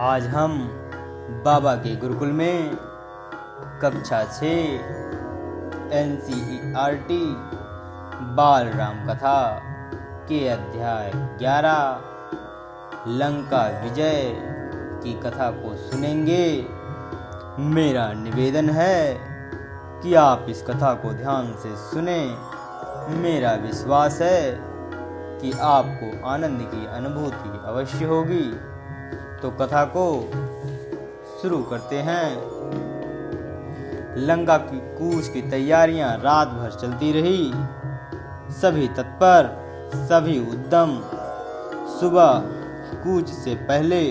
आज हम बाबा के गुरुकुल में कक्षा 6 NCERT बाल राम कथा के अध्याय 11 लंका विजय की कथा को सुनेंगे। मेरा निवेदन है कि आप इस कथा को ध्यान से सुने। मेरा विश्वास है कि आपको आनंद की अनुभूति अवश्य होगी। तो कथा को शुरू करते हैं। लंका की कूच की तैयारियां रात भर चलती रही। सभी तत्पर, सभी उद्यम। सुबह कूच से पहले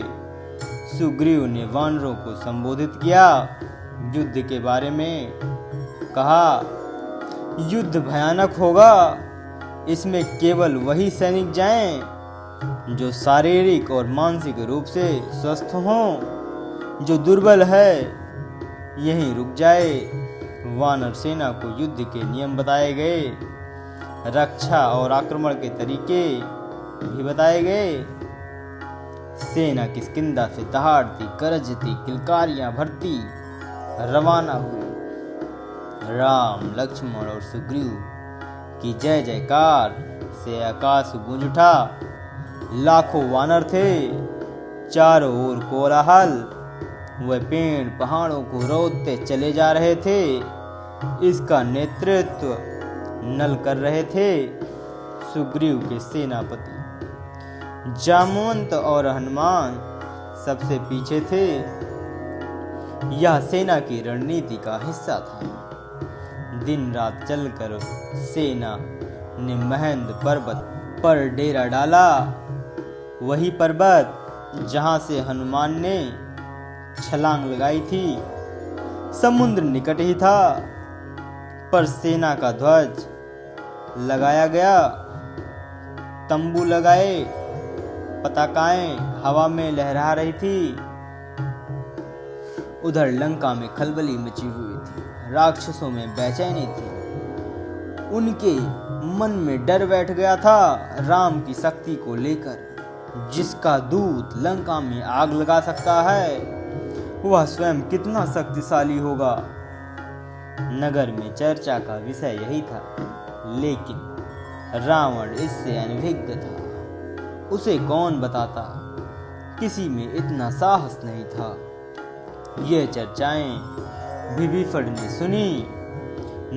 सुग्रीव ने वानरों को संबोधित किया। युद्ध के बारे में कहा, युद्ध भयानक होगा। इसमें केवल वही सैनिक जाएं जो शारीरिक और मानसिक रूप से स्वस्थ हों। जो दुर्बल है यहीं रुक जाए। वानर सेना को युद्ध के नियम बताए गए। रक्षा और आक्रमण के तरीके भी बताए गए। सेना किष्किंधा से दहाड़ती, गरजती, किलकारियां भरती रवाना हुई। राम, लक्ष्मण और सुग्रीव की जय जयकार से आकाश गूंज उठा। लाखों वानर थे, चारों ओर कोलाहल। वह पेड़ पहाड़ों को रौंदते चले जा रहे थे। इसका नेतृत्व नल कर रहे थे सुग्रीव के सेनापति। जामवंत और हनुमान सबसे पीछे थे। यह सेना की रणनीति का हिस्सा था। दिन रात चलकर सेना ने महेंद्र पर्वत पर डेरा डाला। वही पर्वत जहां से हनुमान ने छलांग लगाई थी। समुद्र निकट ही था, पर सेना का ध्वज लगाया गया। तंबू लगाए, पताकाएं हवा में लहरा रही थी। उधर लंका में खलबली मची हुई थी। राक्षसों में बेचैनी थी। उनके मन में डर बैठ गया था राम की शक्ति को लेकर। जिसका दूत लंका में आग लगा सकता है, वह स्वयं कितना शक्तिशाली होगा। नगर में चर्चा का विषय यही था, लेकिन रावण इससे अनभिज्ञ था। उसे कौन बताता, किसी में इतना साहस नहीं था। ये चर्चाएं विभीषण ने सुनी।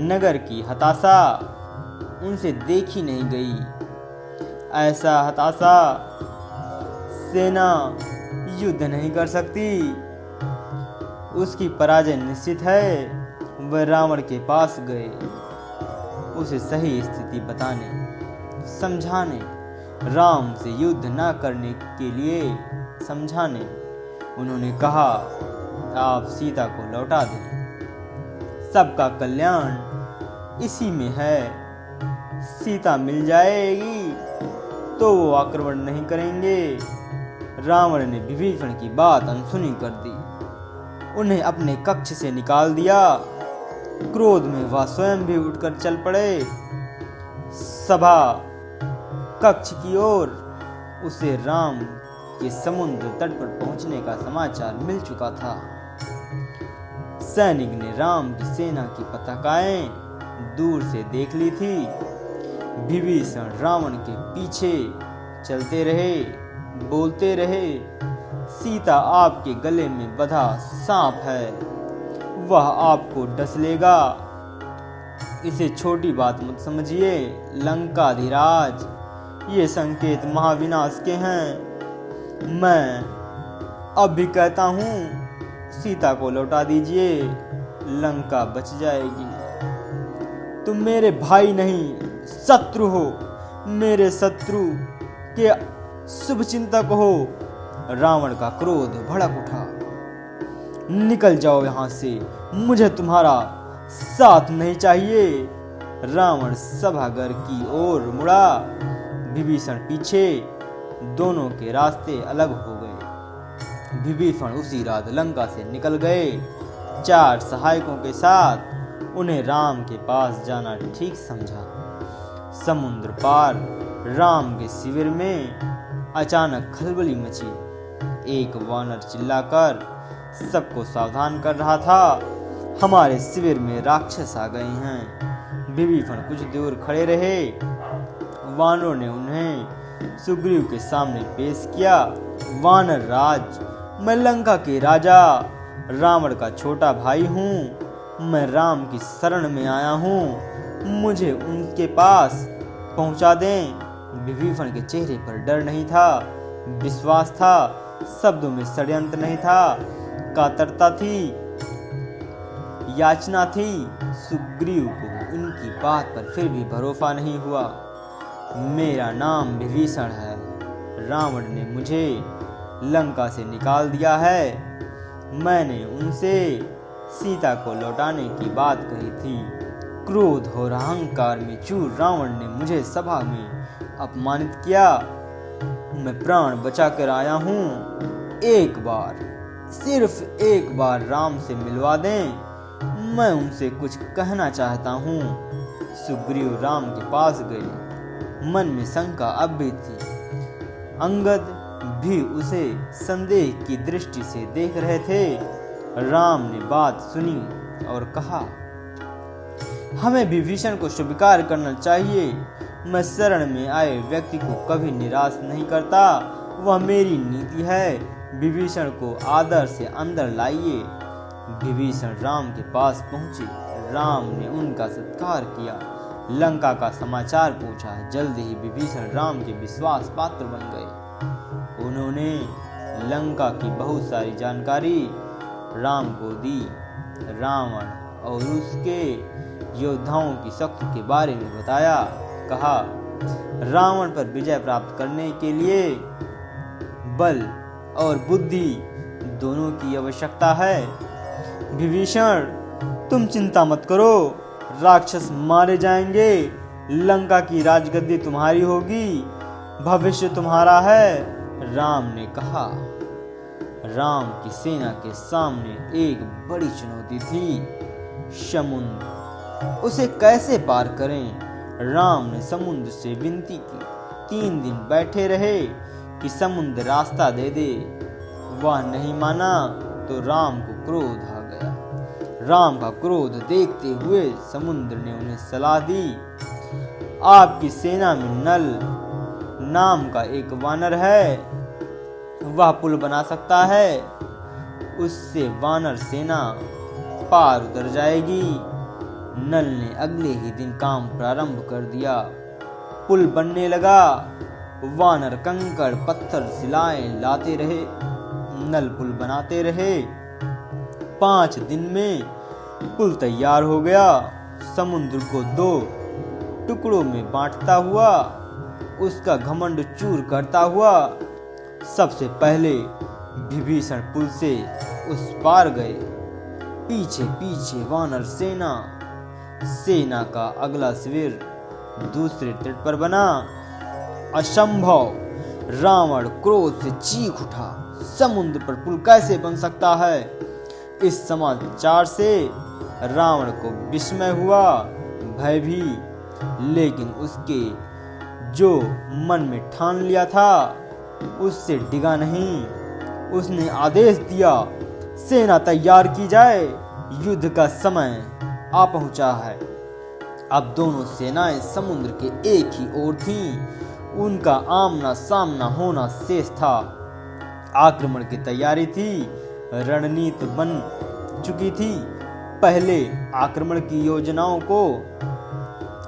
नगर की हताशा उनसे देखी नहीं गई। ऐसा हताशा सेना युद्ध नहीं कर सकती। उसकी पराजय निश्चित है। वह रावण के पास गए, उसे सही स्थिति बताने, समझाने, राम से युद्ध न करने के लिए समझाने। उन्होंने कहा, आप सीता को लौटा दें। सबका कल्याण इसी में है। सीता मिल जाएगी तो वो आक्रमण नहीं करेंगे। रावण ने विभीषण की बात अनसुनी कर दी। उन्हें अपने कक्ष से निकाल दिया। क्रोध में वह स्वयं भी उठकर चल पड़े सभा कक्ष की ओर। उसे राम के समुद्र तट पर पहुंचने का समाचार मिल चुका था। सैनिक ने राम की सेना की पताकाएं दूर से देख ली थी। विभीषण रावण के पीछे चलते रहे, बोलते रहे, सीता आपके गले में बंधा सांप है, वह आपको डस लेगा। इसे छोटी बात मत समझिए लंकाधिराज, ये संकेत महाविनाश के हैं। मैं अब भी कहता हूँ, सीता को लौटा दीजिए, लंका बच जाएगी। तुम मेरे भाई नहीं, शत्रु हो। मेरे शत्रु के शुभचिंतक हो। रावण का क्रोध भड़क उठा। निकल जाओ यहां से, मुझे तुम्हारा साथ नहीं चाहिए। रावण सभागार की ओर मुड़ा। विभीषण पीछे। दोनों के रास्ते अलग हो गए। विभीषण उसी रात लंका से निकल गए 4 सहायकों के साथ। उन्हें राम के पास जाना ठीक समझा। समुद्र पार राम के शिविर में अचानक खलबली मची। एक वानर चिल्लाकर सबको सावधान कर रहा था, हमारे शिविर में राक्षस आ गए हैं। विभीषण कुछ दूर खड़े रहे। वानरों ने उन्हें सुग्रीव के सामने पेश किया। वानर राज, मैं लंका के राजा रावण का छोटा भाई हूँ। मैं राम की शरण में आया हूँ, मुझे उनके पास पहुँचा दें। विभीषण के चेहरे पर डर नहीं था, विश्वास था। शब्दों में षड्यंत्र नहीं था, कातरता थी, याचना थी। सुग्रीव को उनकी बात पर फिर भी भरोसा नहीं हुआ। मेरा नाम विभीषण है। रावण ने मुझे लंका से निकाल दिया है। मैंने उनसे सीता को लौटाने की बात कही थी। क्रोध और अहंकार में चूर रावण ने मुझे सभा में अपमानित किया। मैं प्राण बचा कर आया हूँ। एक बार, सिर्फ एक बार राम से मिलवा दें। मैं उनसे कुछ कहना चाहता हूँ। सुग्रीव राम के पास गए। मन में शंका अब भी थी। अंगद भी उसे संदेह की दृष्टि से देख रहे थे। राम ने बात सुनी और कहा, हमें विभीषण को स्वीकार करना चाहिए। मैं शरण में आए व्यक्ति को कभी निराश नहीं करता, वह मेरी नीति है। विभीषण को आदर से अंदर लाइए। विभीषण राम के पास पहुंचे। राम ने उनका सत्कार किया, लंका का समाचार पूछा। जल्द ही विभीषण राम के विश्वास पात्र बन गए। उन्होंने लंका की बहुत सारी जानकारी राम को दी। रावण और उसके योद्धाओं की शक्ति के बारे में बताया। कहा, रावण पर विजय प्राप्त करने के लिए बल और बुद्धि दोनों की आवश्यकता है। विभीषण, तुम चिंता मत करो, राक्षस मारे जाएंगे। लंका की राजगद्दी तुम्हारी होगी, भविष्य तुम्हारा है। राम ने कहा। राम की सेना के सामने एक बड़ी चुनौती थी, समुद्र। उसे कैसे पार करें? राम ने समुद्र से विनती की। 3 दिन बैठे रहे कि समुद्र रास्ता दे दे। वह नहीं माना तो राम को क्रोध आ गया। राम का क्रोध देखते हुए समुद्र ने उन्हें सलाह दी, आपकी सेना में नल नाम का एक वानर है, वह पुल बना सकता है। उससे वानर सेना पार उतर जाएगी। नल ने अगले ही दिन काम प्रारंभ कर दिया। पुल बनने लगा। वानर कंकड़ पत्थर शिलाएं लाते रहे, नल पुल बनाते रहे। 5 दिन में पुल तैयार हो गया। समुद्र को 2 टुकड़ों में बांटता हुआ, उसका घमंड चूर करता हुआ सबसे पहले विभीषण पुल से उस पार गए। पीछे पीछे वानर सेना का अगला शिविर दूसरे तट पर बना। असंभव! रावण क्रोध से चीख उठा। समुद्र पर पुल कैसे बन सकता है? इस समाचार से रावण को विस्मय हुआ, भय भी। लेकिन उसके जो मन में ठान लिया था उससे डिगा नहीं। उसने आदेश दिया, सेना तैयार की जाए, युद्ध का समय आ पहुंचा है। अब दोनों सेनाएं समुद्र के एक ही ओर थीं। उनका आमना सामना होना शेष था। आक्रमण की तैयारी थी, रणनीति बन चुकी थी। पहले आक्रमण की योजनाओं को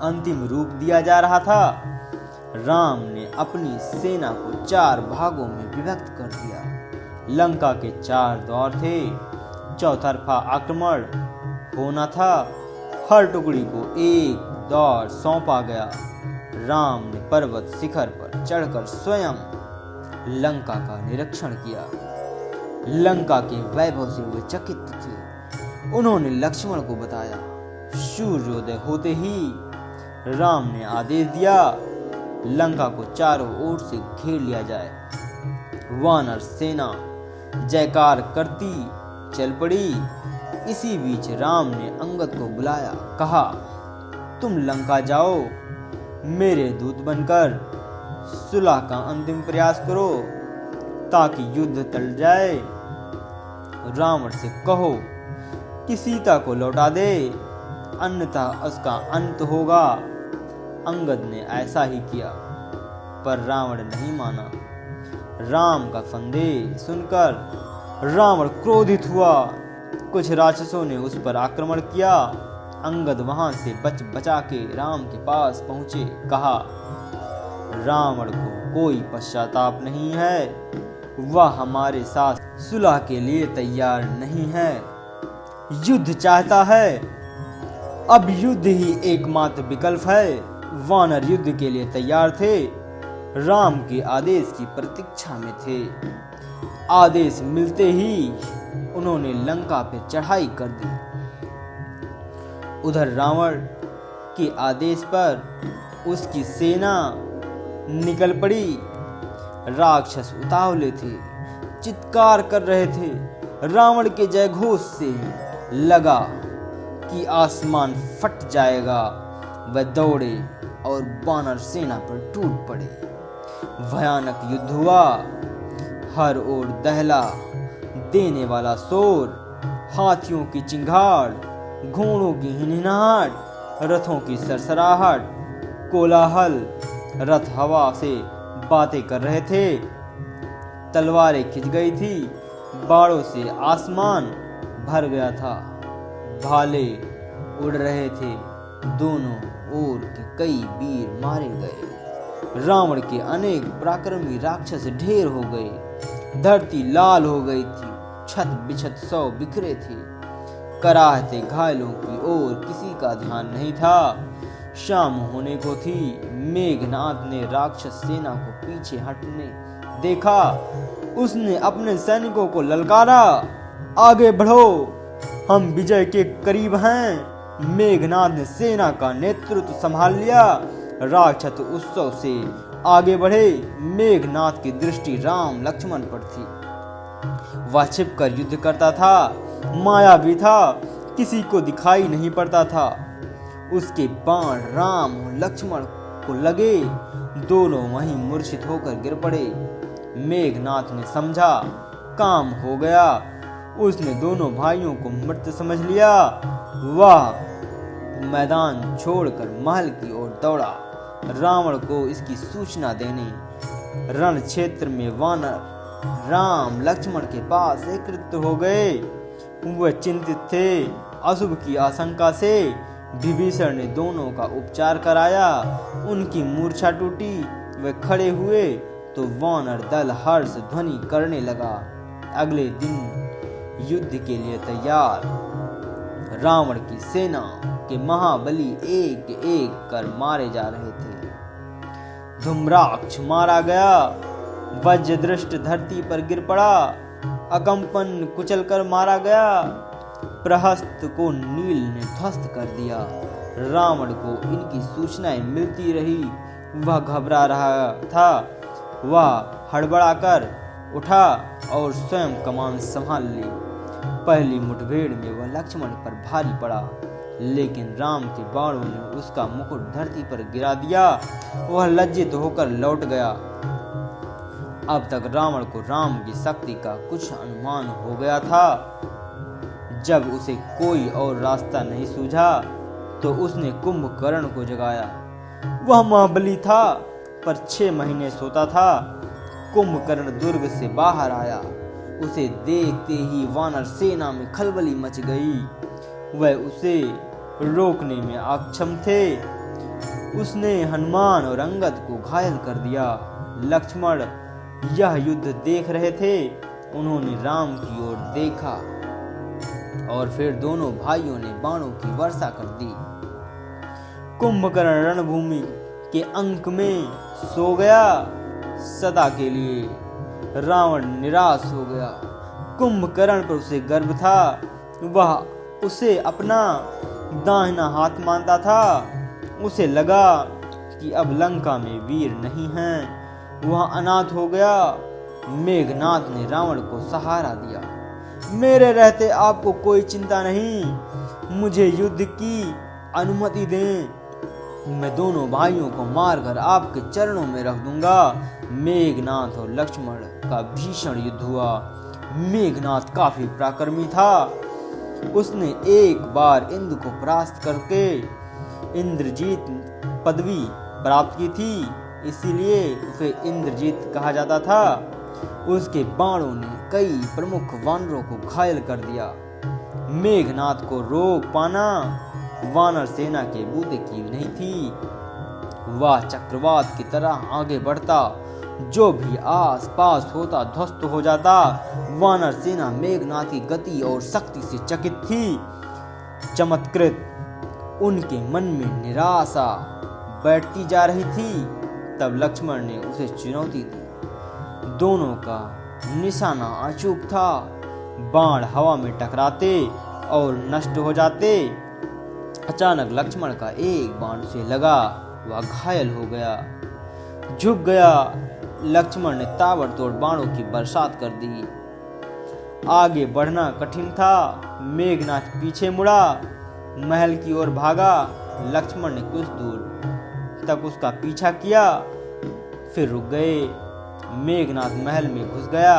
अंतिम रूप दिया जा रहा था। राम ने अपनी सेना को 4 भागों में विभक्त कर दिया। लंका के 4 द्वार थे, चौतरफा आक्रमण होना था। हर टुकड़ी को एक द्वार सौंपा गया। राम ने पर्वत शिखर पर चढ़कर स्वयं लंका का निरीक्षण किया। लंका के वैभव से वे चकित थे। उन्होंने लक्ष्मण को बताया। सूर्योदय होते ही राम ने आदेश दिया, लंका को चारों ओर से घेर लिया जाए। वानर सेना जयकार करती चल पड़ी। इसी बीच राम ने अंगद को बुलाया, कहा, तुम लंका जाओ, मेरे दूत बनकर सुलह का अंतिम प्रयास करो। ताकि युद्ध टल जाए। रावण से कहो कि सीता को लौटा दे, अन्यथा उसका अंत होगा। अंगद ने ऐसा ही किया, पर रावण नहीं माना। राम का संदेश सुनकर रावण क्रोधित हुआ। कुछ राक्षसों ने उस पर आक्रमण किया। अंगद वहां से बचा के राम के पास पहुंचे। कहा, रावण को कोई पश्चाताप नहीं है, वह हमारे साथ सुलह के लिए तैयार नहीं है, युद्ध चाहता है। अब युद्ध ही एकमात्र विकल्प है। वानर युद्ध के लिए तैयार थे, राम के आदेश की प्रतीक्षा में थे। आदेश मिलते ही उन्होंने लंका पर चढ़ाई कर दी। उधर रावण के आदेश पर उसकी सेना निकल पड़ी। राक्षस उतावले थे, चित्कार कर रहे थे। रावण के जयघोष से लगा कि आसमान फट जाएगा। वह दौड़े और वानर सेना पर टूट पड़े। भयानक युद्ध हुआ। हर ओर दहला देने वाला शोर, हाथियों की चिंगाड़, घोड़ों की हिनहिनाहट, रथों की सरसराहट, कोलाहल। रथ हवा से बातें कर रहे थे, तलवारें खिंच गई थी, बाणों से आसमान भर गया था, भाले उड़ रहे थे। दोनों ओर के कई वीर मारे गए। रावण के अनेक पराक्रमी राक्षस ढेर हो गए। धरती लाल हो गई थी, छत बिछत सौ बिखरे थे। कराहते घायलों की ओर किसी का ध्यान नहीं था। शाम होने को थी। मेघनाद ने राक्षस सेना को पीछे हटने देखा। उसने अपने सैनिकों को ललकारा, आगे बढ़ो, हम विजय के करीब हैं। मेघनाद ने सेना का नेतृत्व संभाल लिया। राक्षस उत्सव से आगे बढ़े। मेघनाद की दृष्टि राम लक्ष्मण पर थी। वह छिपकर युद्ध करता था, मायावी था, किसी को दिखाई नहीं पड़ता था। उसके बाण राम और लक्ष्मण को लगे, दोनों वहीं मूर्छित होकर गिर पड़े। मेघनाद ने समझा काम हो गया। उसने दोनों भाइयों को मृत समझ लिया। वह मैदान छोड़कर महल की ओर दौड़ा, रावण को इसकी सूचना देने। रण क्षेत्र में वानर राम लक्ष्मण के पास एकत्रित हो गए। वह चिंतित थे। अशुभ की आशंका से विभीषण ने दोनों का उपचार कराया। उनकी मूर्छा टूटी। वे खड़े हुए तो वानर दल हर्ष ध्वनि करने लगा। अगले दिन युद्ध के लिए तैयार। रावण की सेना के महाबली एक एक कर मारे जा रहे थे। धूम्राक्ष मारा गया, वज्रदृष्ट धरती पर गिर पड़ा, अकंपन कुचल कर मारा गया, प्रहस्त को नील ने ध्वस्त कर दिया। रावण को इनकी सूचनाएं मिलती रही। वह घबरा रहा था। वह हड़बड़ाकर उठा और स्वयं कमान संभाल ली। पहली मुठभेड़ में वह लक्ष्मण पर भारी पड़ा, लेकिन राम के बाणों ने उसका मुकुट धरती पर गिरा दिया। वह लज्जित होकर लौट गया। अब तक रावण को राम की शक्ति का कुछ अनुमान हो गया था। जब उसे कोई और रास्ता नहीं सूझा तो उसने कुंभकर्ण को जगाया। वह महाबली था, पर 6 महीने सोता था। कुंभकर्ण दुर्ग से बाहर आया। उसे देखते ही वानर सेना में खलबली मच गई। वह उसे रोकने में अक्षम थे। उसने हनुमान और अंगद को घायल कर दिया। लक्ष्मण यह युद्ध देख रहे थे। उन्होंने राम की ओर देखा और फिर दोनों भाइयों ने बाणों की वर्षा कर दी। कुंभकर्ण रणभूमि के अंक में सो गया सदा के लिए। रावण निराश हो गया। कुंभकर्ण पर उसे गर्व था। वह उसे अपना दाहिना हाथ मानता था। उसे लगा कि अब लंका में वीर नहीं हैं। वह अनाथ हो गया। मेघनाद ने रावण को सहारा दिया। मेरे रहते आपको कोई चिंता नहीं, मुझे युद्ध की अनुमति दें। मैं दोनों भाइयों को मारकर आपके चरणों में रख दूंगा। मेघनाथ और लक्ष्मण का भीषण युद्ध हुआ। मेघनाथ काफी पराक्रमी था। उसने एक बार इंद्र को परास्त करके इंद्रजीत पदवी प्राप्त की थी, इसीलिए उसे इंद्रजीत कहा जाता था। उसके बाणों ने कई प्रमुख वानरों को घायल कर दिया। मेघनाथ को रोक पाना वानर सेना के बूते की नहीं थी। वह चक्रवात की तरह आगे बढ़ता, जो भी आस पास होता ध्वस्त हो जाता। वानर सेना मेघनाथ की गति और शक्ति से चकित थी। चमत्कृत उनके मन में निराशा बैठती जा रही थी। तब लक्ष्मण ने उसे चुनौती दी। दोनों का निशाना अचूक था। बाण हवा में टकराते और नष्ट हो जाते। अचानक लक्ष्मण का एक बाण उसे लगा, वह घायल हो गया, झुक गया। लक्ष्मण ने ताबड़तोड़ बाणों की बरसात कर दी। आगे बढ़ना कठिन था। मेघनाथ पीछे मुड़ा, महल की ओर भागा। लक्ष्मण ने कुछ दूर तक उसका पीछा किया, फिर रुक गए। मेघनाथ महल में घुस गया।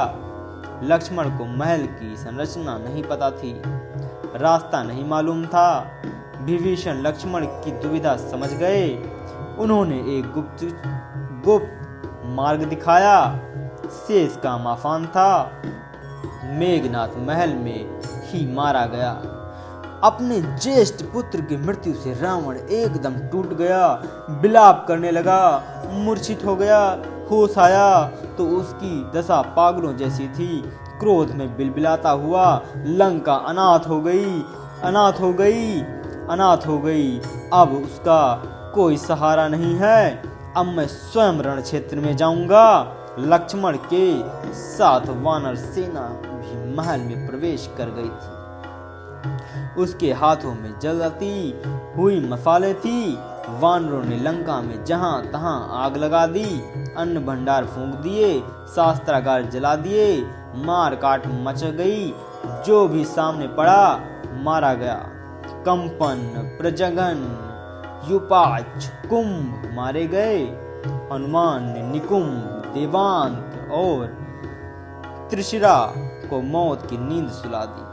लक्ष्मण को महल की संरचना नहीं पता थी, रास्ता नहीं मालूम था। विभीषण लक्ष्मण की दुविधा समझ गए। उन्होंने एक गुप्त मार्ग दिखाया। शेष काम आसान था। मेघनाथ महल में ही मारा गया। अपने ज्येष्ठ पुत्र की मृत्यु से रावण एकदम टूट गया, विलाप करने लगा, मूर्छित हो गया। होश आया तो उसकी दशा पागलों जैसी थी। क्रोध में बिलबिलाता हुआ लंका अनाथ हो गई, अनाथ हो गई, अनाथ हो गई। अब उसका कोई सहारा नहीं है। अब मैं स्वयं रण क्षेत्र में जाऊंगा। लक्ष्मण के साथ वानर सेना भी महल में प्रवेश कर गई थी। उसके हाथों में जलती हुई मसाले थी। वानरों ने लंका में जहां तहां आग लगा दी, अन्न भंडार फूंक दिए, शास्त्रागार जला दिए। मार काट मच गई। जो भी सामने पड़ा मारा गया। कंपन, प्रजगन, युपाच, कुंभ मारे गए। हनुमान ने निकुंभ, देवांत और त्रिशिरा को मौत की नींद सुला दी।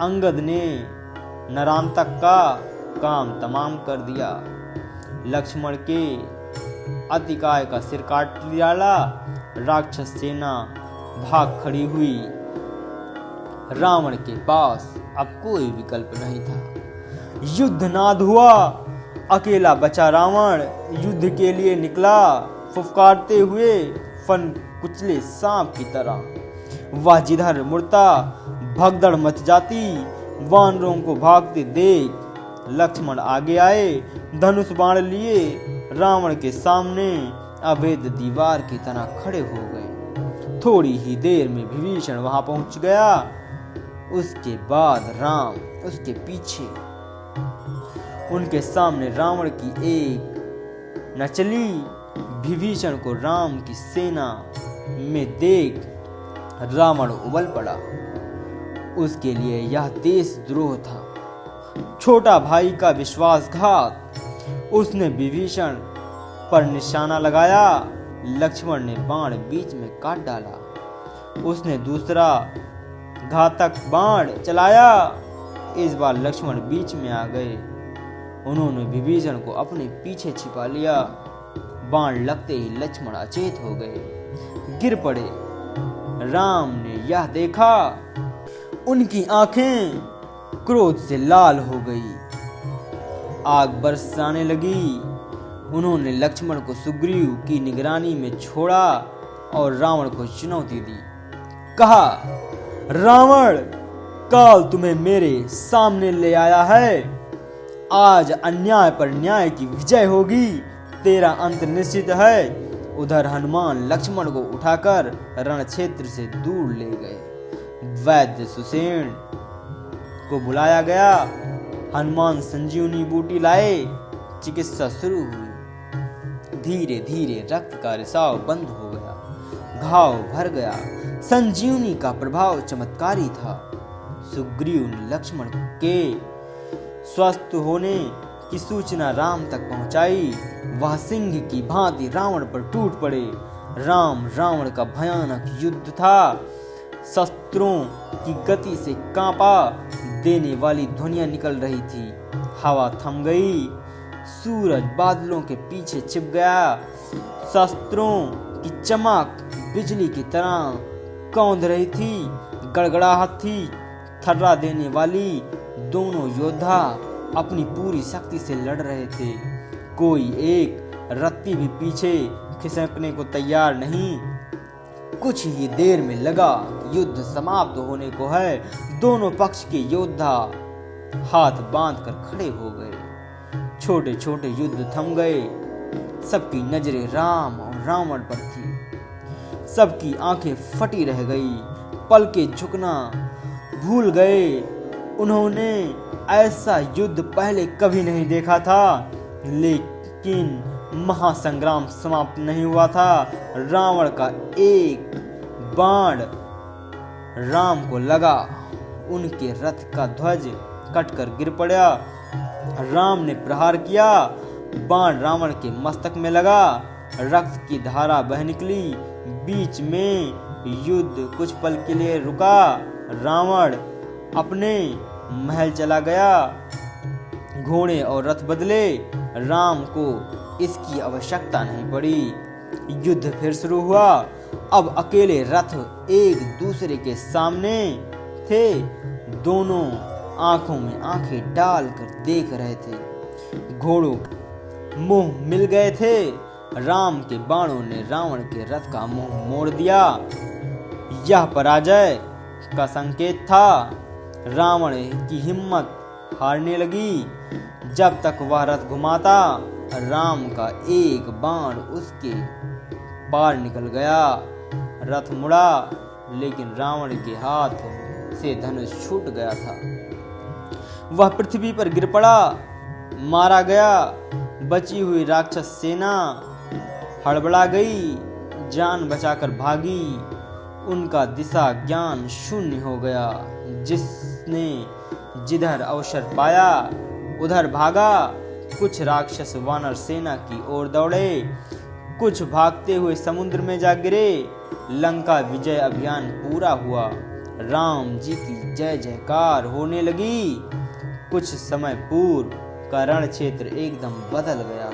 अंगद ने नरांतक का काम तमाम कर दिया। लक्ष्मण के अतिकाय का सिर काट डाला। राक्षस सेना भाग खड़ी हुई। रावण के पास अब कोई विकल्प नहीं था। युद्धनाद हुआ। अकेला बचा रावण युद्ध के लिए निकला, फुफकारते हुए फन कुचले सांप की तरह। वह जिधर मुड़ता भगदड़ मच जाती। वानरों को भागते देख लक्ष्मण आगे आए, धनुष बाण लिए रावण के सामने अभेद दीवार की तरह खड़े हो गए। थोड़ी ही देर में विभीषण वहां पहुंच गया। उसके बाद राम उसके पीछे। उनके सामने रावण की एक न चली। विभीषण को राम की सेना में देख रावण उबल पड़ा। उसके लिए यह देशद्रोह था, छोटा भाई का विश्वासघात। उसने विभीषण पर निशाना लगाया। लक्ष्मण ने बाण बीच में काट डाला। उसने दूसरा घातक बाण चलाया। इस बार लक्ष्मण बीच में आ गए। उन्होंने विभीषण को अपने पीछे छिपा लिया। बाण लगते ही लक्ष्मण अचेत हो गए, गिर पड़े। राम ने यह देखा। उनकी आंखें क्रोध से लाल हो गई, आग बरसाने लगी। उन्होंने लक्ष्मण को सुग्रीव की निगरानी में छोड़ा और रावण को चुनौती दी। कहा, रावण, काल तुम्हें मेरे सामने ले आया है। आज अन्याय पर न्याय की विजय होगी। तेरा अंत निश्चित है। उधर हनुमान लक्ष्मण को उठाकर रण क्षेत्र से दूर ले गए। वैद्य सुसेन को बुलाया गया। हनुमान संजीवनी बूटी लाए। चिकित्सा शुरू हुई। धीरे धीरे रक्त का रिसाव बंद हो गया, घाव भर गया। संजीवनी का प्रभाव चमत्कारी था। सुग्रीव ने लक्ष्मण के स्वस्थ होने की सूचना राम तक पहुंचाई, वह सिंह की भांति रावण पर टूट पड़े। राम रावण का भयानक युद्ध था। शस्त्रों की गति से कांपा देने वाली ध्वनियां निकल रही थी। हवा थम गई, सूरज बादलों के पीछे छिप गया। शस्त्रों की चमक बिजली की तरह कौंध रही थी, गड़गड़ाहट थी। थर्रा देने वाली दोनों योद्धा अपनी पूरी शक्ति से लड़ रहे थे। कोई एक रत्ती भी पीछे खिसकने को तैयार नहीं। कुछ ही देर में लगा युद्ध समाप्त होने को है। दोनों पक्ष के योद्धा हाथ बांधकर खड़े हो गए। छोटे छोटे युद्ध थम गए। सबकी नजरें राम और रावण पर थी। सबकी आंखें फटी रह गई, पलकें झुकना भूल गए। उन्होंने ऐसा युद्ध पहले कभी नहीं देखा था। लेकिन महासंग्राम समाप्त नहीं हुआ था। रावण का एक बाण राम को लगा, उनके रथ का ध्वज कटकर गिर पड़ा। राम ने प्रहार किया, बाण रावण के मस्तक में लगा, रक्त की धारा बह निकली। बीच में युद्ध कुछ पल के लिए रुका। रावण अपने महल चला गया। घोड़े और रथ बदले। राम को इसकी आवश्यकता नहीं पड़ी। युद्ध फिर शुरू हुआ। अब अकेले रथ एक दूसरे के सामने थे। दोनों आंखों में आंखें डालकर देख रहे थे। घोड़ों मुंह मिल गए थे। राम के बाणों ने रावण के रथ का मुंह मोड़ दिया। यह पराजय का संकेत था। रावण की हिम्मत हारने लगी। जब तक वह रथ घुमाता, राम का एक बाण उसके पार निकल गया। रथ मुड़ा, लेकिन रावण के हाथ से धनुष छूट गया था। वह पृथ्वी पर गिर पड़ा, मारा गया। बची हुई राक्षस सेना हड़बड़ा गई, जान बचाकर भागी। उनका दिशा ज्ञान शून्य हो गया। जिसने जिधर अवसर पाया उधर भागा। कुछ राक्षस वानर सेना की ओर दौड़े, कुछ भागते हुए समुद्र में जा गिरे। लंका विजय अभियान पूरा हुआ। राम जी की जय जयकार होने लगी। कुछ समय पूर्व का रण क्षेत्र एकदम बदल गया।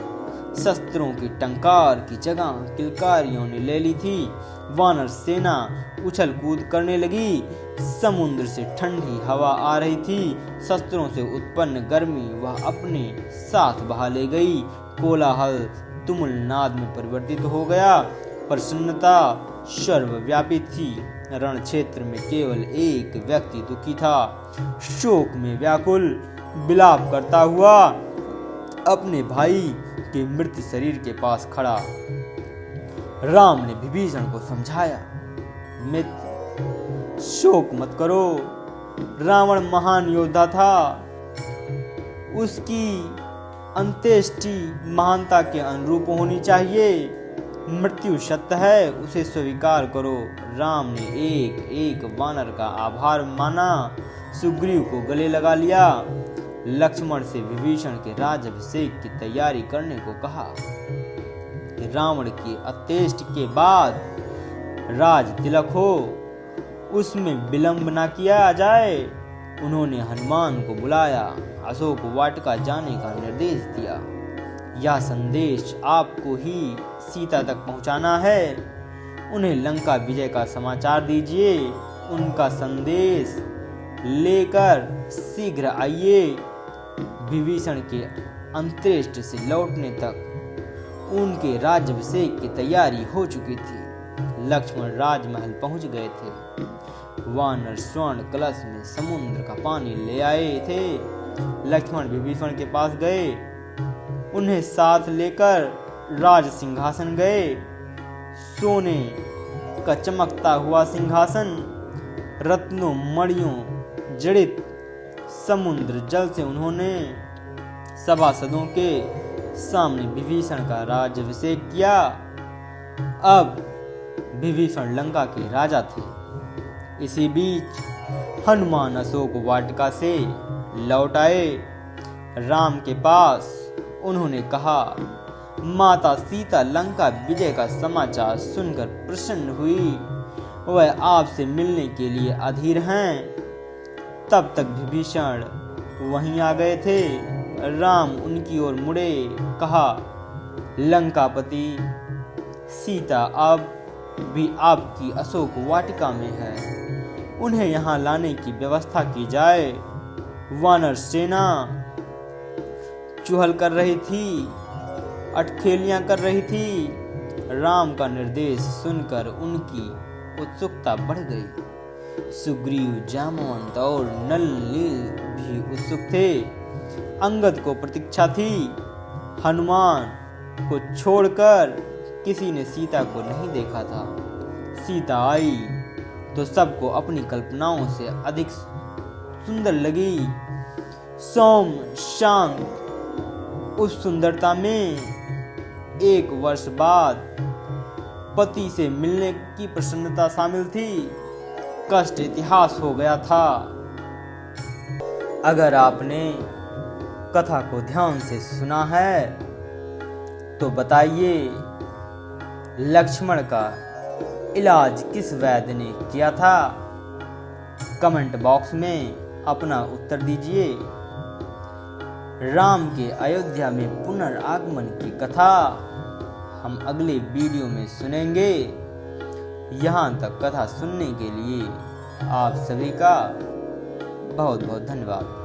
शस्त्रों की टंकार की जगह किलकारियों ने ले ली थी। वानर सेना उछल कूद करने लगी। समुद्र से ठंडी हवा आ रही थी। शस्त्रों से उत्पन्न गर्मी वह अपने साथ बहा ले गई। कोलाहल तुमुल नाद में परिवर्तित हो गया। प्रसन्नता सर्वव्यापी थी। रण क्षेत्र में केवल एक व्यक्ति दुखी था, शोक में व्याकुल, विलाप करता हुआ अपने भाई के मृत शरीर के पास खड़ा। राम ने विभीषण को समझाया, मित्र, शोक मत करो। रावण महान योद्धा था। उसकी अंत्येष्टि महानता के अनुरूप होनी चाहिए। मृत्यु सत्य है, उसे स्वीकार करो। राम ने एक एक वानर का आभार माना, सुग्रीव को गले लगा लिया। लक्ष्मण से विभीषण के राज्याभिषेक की तैयारी करने को कहा। रावण की अंत्येष्टि के बाद राज तिलक हो, उसमें विलंब न किया जाए। उन्होंने हनुमान को बुलाया, अशोक वाटिका जाने का निर्देश दिया। यह संदेश आपको ही सीता तक पहुंचाना है। उन्हें लंका विजय का समाचार दीजिए। उनका संदेश लेकर शीघ्र आइए। विभीषण के अंत्येष्टि से लौटने तक उनके राज्याभिषेक की तैयारी हो चुकी थी। लक्ष्मण राजमहल पहुंच गए थे। वानर स्वर्ण कलश में समुद्र का पानी ले आए थे। लक्ष्मण विभीषण के पास गए, उन्हें साथ लेकर राज सिंहासन गए। सोने का चमकता हुआ सिंहासन, रत्नों मणियों जड़ित समुद्र जल से उन्होंने सभासदों के सामने विभीषण का राज्याभिषेक किया। अब विभीषण लंका के राजा थे। इसी बीच हनुमान अशोक वाटिका से लौट आए। राम के पास। उन्होंने कहा, माता सीता लंका विजय का समाचार सुनकर प्रसन्न हुई। वह आपसे मिलने के लिए अधीर हैं। तब तक विभीषण वहीं आ गए थे। राम उनकी ओर मुड़े, कहा, लंकापति, सीता अब भी आपकी अशोक वाटिका में है। उन्हें यहाँ लाने की व्यवस्था की जाए। वानर सेना चुहल कर रही थी, अटखेलियां कर रही थी। राम का निर्देश सुनकर उनकी उत्सुकता बढ़ गई। सुग्रीव, जामवंत और नल नील भी उत्सुक थे। अंगद को प्रतीक्षा थी। हनुमान को छोड़कर किसी ने सीता को नहीं देखा था। सीता आई तो सबको अपनी कल्पनाओं से अधिक सुंदर लगी। सौम्य, शांत, उस सुंदरता में 1 वर्ष बाद पति से मिलने की प्रसन्नता शामिल थी। कष्ट इतिहास हो गया था। अगर आपने कथा को ध्यान से सुना है तो बताइए, लक्ष्मण का इलाज किस वैद्य ने किया था? कमेंट बॉक्स में अपना उत्तर दीजिए। राम के अयोध्या में पुनर्आगमन की कथा हम अगले वीडियो में सुनेंगे। यहाँ तक कथा सुनने के लिए आप सभी का बहुत बहुत धन्यवाद।